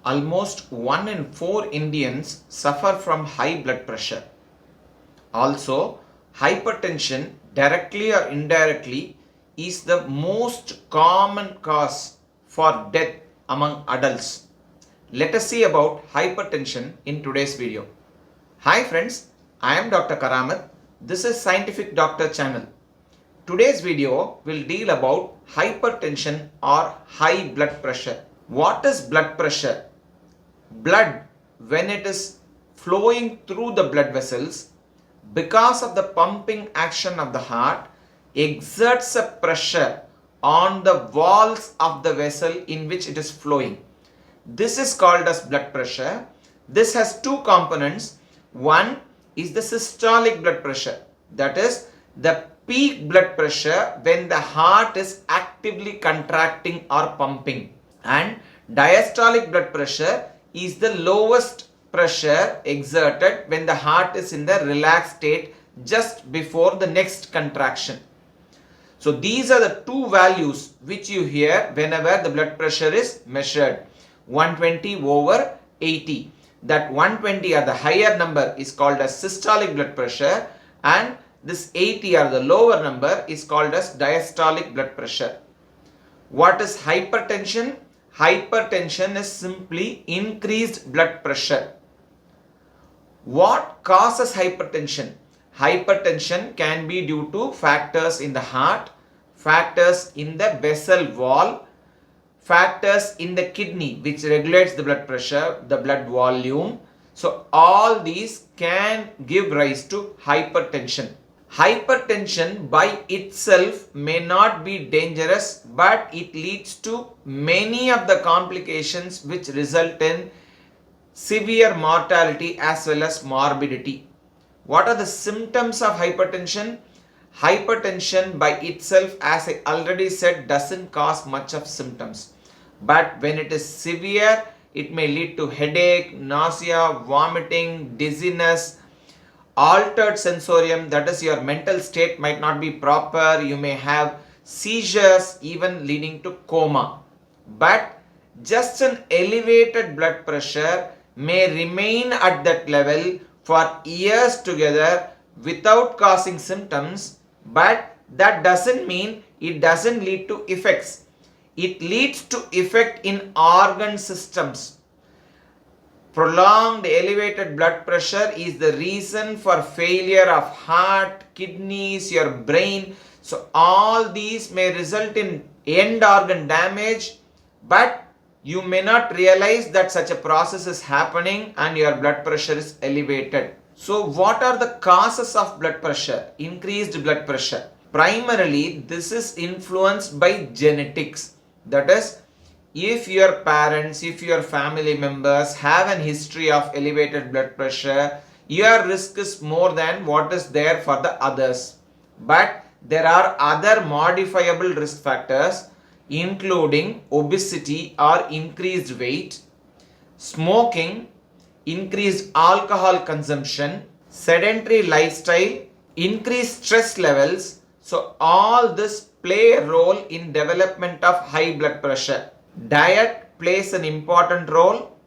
Almost 1 in 4 Indians suffer from high blood pressure. Also, hypertension, directly or indirectly, is the most common cause for death among adults. Let us see about hypertension in today's video. Hi friends, I am Dr. Karamat. This is Scientific Doctor channel. Today's video will deal about hypertension or high blood pressure. What is blood pressure? Blood, when it is flowing through the blood vessels, because of the pumping action of the heart, exerts a pressure on the walls of the vessel in which it is flowing. This is called as blood pressure. This has two components. One is the systolic blood pressure, that is the peak blood pressure when the heart is actively contracting or pumping, and diastolic blood pressure is the lowest pressure exerted when the heart is in the relaxed state just before the next contraction. So these are the two values which you hear whenever the blood pressure is measured. 120 over 80. That 120 or the higher number is called as systolic blood pressure, and this 80 or the lower number is called as diastolic blood pressure. What is hypertension? Hypertension is simply increased blood pressure. What causes hypertension? Hypertension can be due to factors in the heart, factors in the vessel wall, factors in the kidney which regulates the blood pressure, the blood volume. So all these can give rise to hypertension. Hypertension by itself may not be dangerous, but it leads to many of the complications which result in severe mortality as well as morbidity. What are the symptoms of hypertension? Hypertension by itself, as I already said, doesn't cause much of symptoms. But when it is severe, it may lead to headache, nausea, vomiting, dizziness, altered sensorium, that is your mental state might not be proper. You may have seizures, even leading to coma. But just an elevated blood pressure may remain at that level for years together without causing symptoms, but that doesn't mean it doesn't lead to effects. It leads to effect in organ systems. Prolonged elevated blood pressure is the reason for failure of heart, kidneys, your brain. So all these may result in end organ damage, but you may not realize that such a process is happening and your blood pressure is elevated. So what are the causes of blood pressure? Increased blood pressure. Primarily, this is influenced by genetics. That is, if your parents, if your family members have an history of elevated blood pressure, your risk is more than what is there for the others. But there are other modifiable risk factors, including obesity or increased weight, smoking, increased alcohol consumption, sedentary lifestyle, increased stress levels. So all this play a role in development of high blood pressure. Diet plays an important role.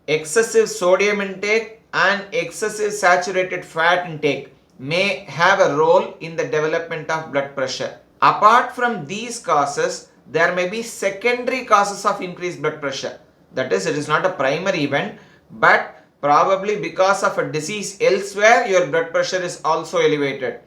Excessive sodium intake and excessive saturated fat intake may have a role in the development of blood pressure. Apart from these causes, there may be secondary causes of increased blood pressure. That is, it is not a primary event, but probably because of a disease elsewhere, your blood pressure is also elevated.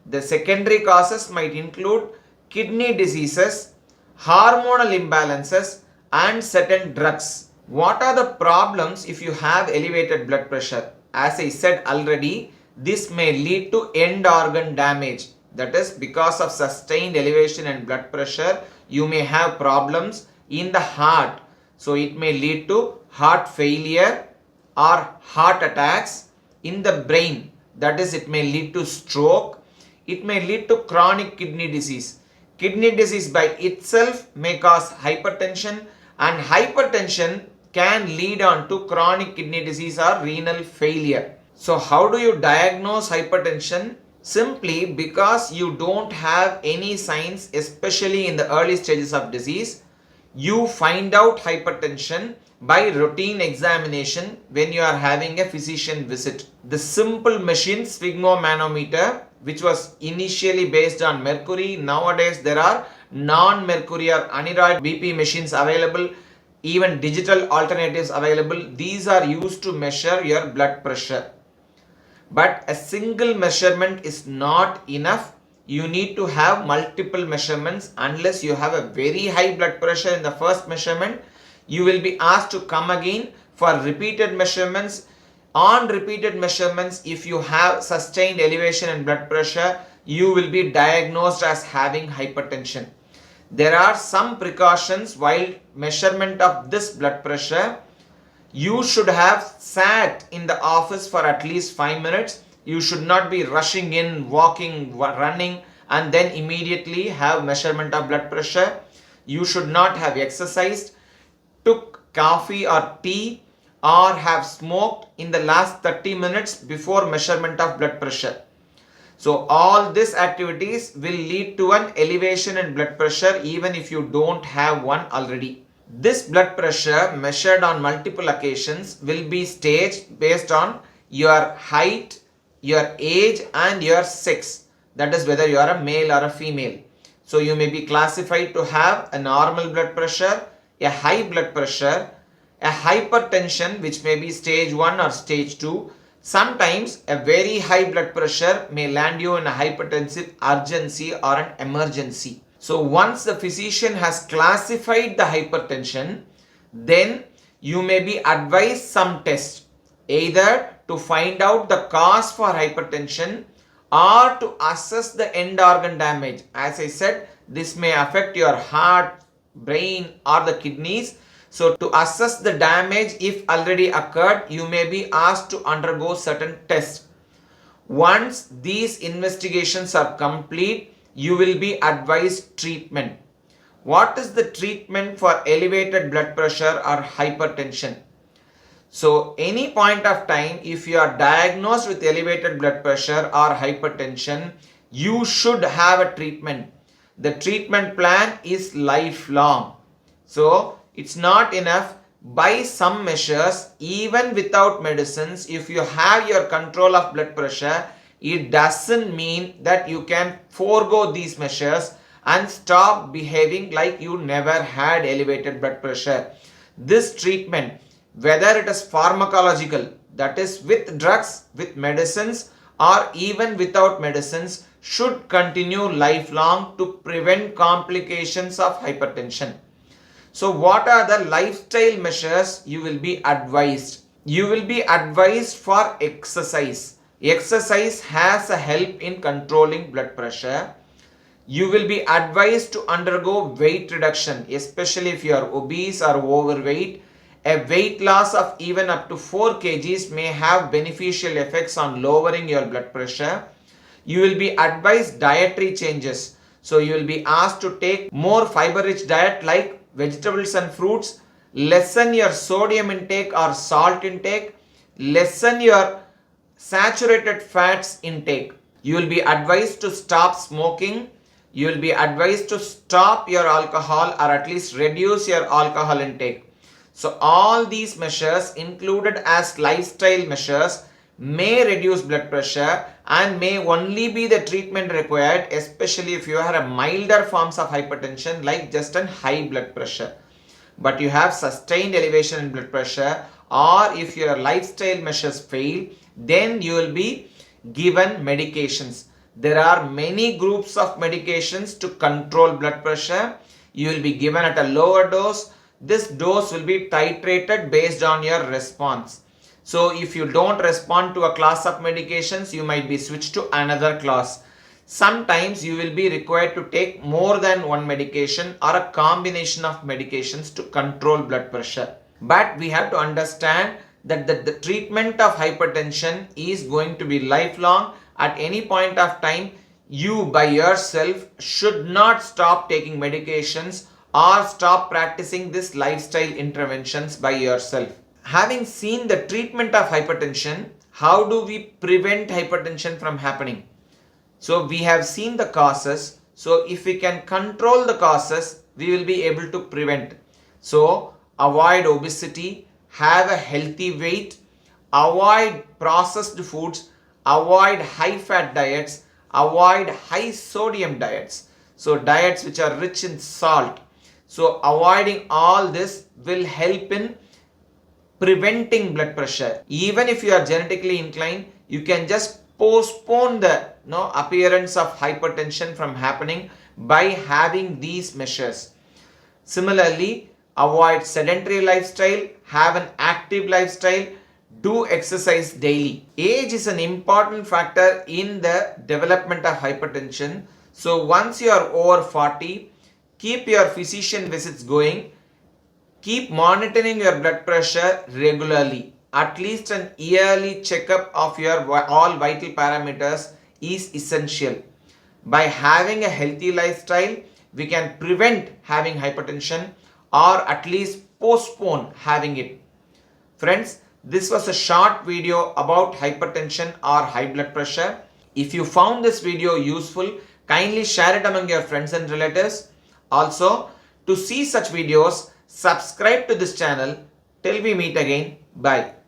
The secondary causes might include kidney diseases, hormonal imbalances, and certain drugs. What are the problems if you have elevated blood pressure? As I said already, this may lead to end organ damage. That is, because of sustained elevation in blood pressure, you may have problems in the heart. So it may lead to heart failure or heart attacks. In the brain, that is, it may lead to stroke. It may lead to chronic kidney disease. Kidney disease by itself may cause hypertension, and hypertension can lead on to chronic kidney disease or renal failure. So how do you diagnose hypertension? Simply because you don't have any signs, especially in the early stages of disease, you find out hypertension by routine examination when you are having a physician visit. The simple machine sphygmomanometer, which was initially based on mercury, nowadays there are non-mercury or aneroid BP machines available, even digital alternatives available. These are used to measure your blood pressure. But a single measurement is not enough. You need to have multiple measurements. Unless you have a very high blood pressure in the first measurement, you will be asked to come again for repeated measurements. On repeated measurements, if you have sustained elevation in blood pressure, you will be diagnosed as having hypertension. There are some precautions while measurement of this blood pressure. You should have sat in the office for at least 5 minutes. You should not be rushing in, walking, running, and then immediately have measurement of blood pressure. You should not have exercised, took coffee or tea, or have smoked in the last 30 minutes before measurement of blood pressure. So all these activities will lead to an elevation in blood pressure even if you don't have one already. This blood pressure measured on multiple occasions will be staged based on your height, your age and your sex. That is whether you are a male or a female. So you may be classified to have a normal blood pressure, a high blood pressure, a hypertension which may be stage 1 or stage 2. Sometimes a very high blood pressure may land you in a hypertensive urgency or an emergency. So once the physician has classified the hypertension, then you may be advised some tests, either to find out the cause for hypertension or to assess the end organ damage. As I said, this may affect your heart, brain or the kidneys. So to assess the damage if already occurred, you may be asked to undergo certain tests. Once these investigations are complete, you will be advised treatment. What is the treatment for elevated blood pressure or hypertension? So any point of time, if you are diagnosed with elevated blood pressure or hypertension, you should have a treatment. The treatment plan is lifelong. So it's not enough by some measures, even without medicines. If you have your control of blood pressure, it doesn't mean that you can forego these measures and stop behaving like you never had elevated blood pressure. This treatment, whether it is pharmacological, that is with drugs, with medicines or even without medicines, should continue lifelong to prevent complications of hypertension. So what are the lifestyle measures you will be advised? You will be advised for exercise. Exercise has a help in controlling blood pressure. You will be advised to undergo weight reduction, especially if you are obese or overweight. A weight loss of even up to 4 kgs may have beneficial effects on lowering your blood pressure. You will be advised dietary changes. So you will be asked to take more fiber-rich diet like vegetables and fruits, lessen your sodium intake or salt intake, lessen your saturated fats intake. You will be advised to stop smoking. You will be advised to stop your alcohol or at least reduce your alcohol intake. So all these measures included as lifestyle measures may reduce blood pressure and may only be the treatment required, especially if you have a milder forms of hypertension like just a high blood pressure. But you have sustained elevation in blood pressure, or if your lifestyle measures fail, then you will be given medications. There are many groups of medications to control blood pressure. You will be given at a lower dose. This dose will be titrated based on your response. So if you don't respond to a class of medications, you might be switched to another class. Sometimes you will be required to take more than one medication or a combination of medications to control blood pressure. But we have to understand that the treatment of hypertension is going to be lifelong. At any point of time, you by yourself should not stop taking medications or stop practicing this lifestyle interventions by yourself. Having seen the treatment of hypertension, how do we prevent hypertension from happening? So we have seen the causes. So if we can control the causes, we will be able to prevent. So avoid obesity, have a healthy weight, avoid processed foods, avoid high fat diets, avoid high sodium diets. So diets which are rich in salt. So avoiding all this will help in preventing blood pressure. Even if you are genetically inclined, you can just postpone the appearance of hypertension from happening by having these measures. Similarly, avoid sedentary lifestyle, have an active lifestyle, do exercise daily. Age is an important factor in the development of hypertension. So once you are over 40, keep your physician visits going. Keep monitoring your blood pressure regularly. At least an yearly checkup of your all vital parameters is essential. By having a healthy lifestyle, we can prevent having hypertension or at least postpone having it. Friends, this was a short video about hypertension or high blood pressure. If you found this video useful, kindly share it among your friends and relatives. Also, to see such videos, subscribe to this channel. Till we meet again, bye.